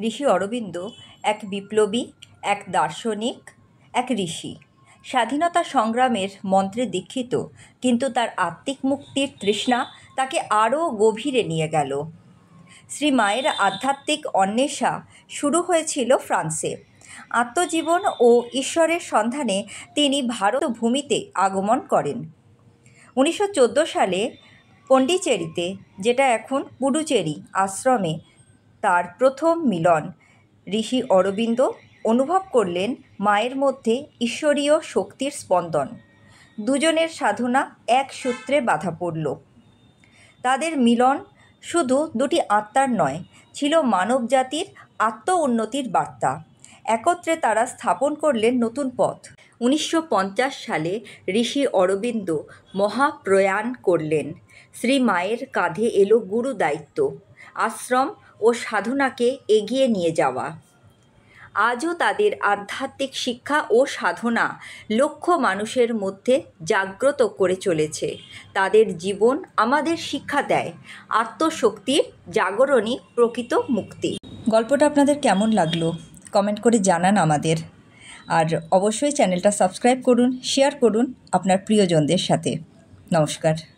ঋষি অরবিন্দ এক বিপ্লবী, এক দার্শনিক, এক ঋষি। স্বাধীনতা সংগ্রামের মন্ত্রে দীক্ষিত, কিন্তু তার আত্মিক মুক্তির তৃষ্ণা তাকে আরও গভীরে নিয়ে গেল। শ্রী মায়ের আধ্যাত্মিক অন্বেষা শুরু হয়েছিল ফ্রান্সে। আত্মজীবন ও ঈশ্বরের সন্ধানে তিনি ভারত ভূমিতে আগমন করেন। 1914 সালে পন্ডিচেরিতে, যেটা এখন পুডুচেরি, আশ্রমে তার প্রথম মিলন। ঋষি অরবিন্দ অনুভব করলেন মায়ের মধ্যে ঈশ্বরীয় শক্তির স্পন্দন। দুজনের সাধনা এক সূত্রে বাঁধা পড়ল। তাদের মিলন শুধু দুটি আত্মার নয়, ছিল মানবজাতির আত্ম উন্নতির বার্তা। একত্রে তারা স্থাপন করলেন নতুন পথ। 1950 সালে ঋষি অরবিন্দ মহাপ্রয়াণ করলেন। শ্রী মায়ের কাঁধে এলো গুরু দায়িত্ব, আশ্রম ও সাধনাকে এগিয়ে নিয়ে যাওয়া। আজও তাদের আধ্যাত্মিক শিক্ষা ও সাধনা লক্ষ মানুষের মধ্যে জাগ্রত করে চলেছে। তাদের জীবন আমাদের শিক্ষা দেয় আত্মশক্তির জাগরণই প্রকৃত মুক্তি। গল্পটা আপনাদের কেমন লাগলো কমেন্ট করে জানান আমাদের। আর অবশ্যই চ্যানেলটা সাবস্ক্রাইব করুন, শেয়ার করুন আপনার প্রিয়জনদের সাথে। নমস্কার।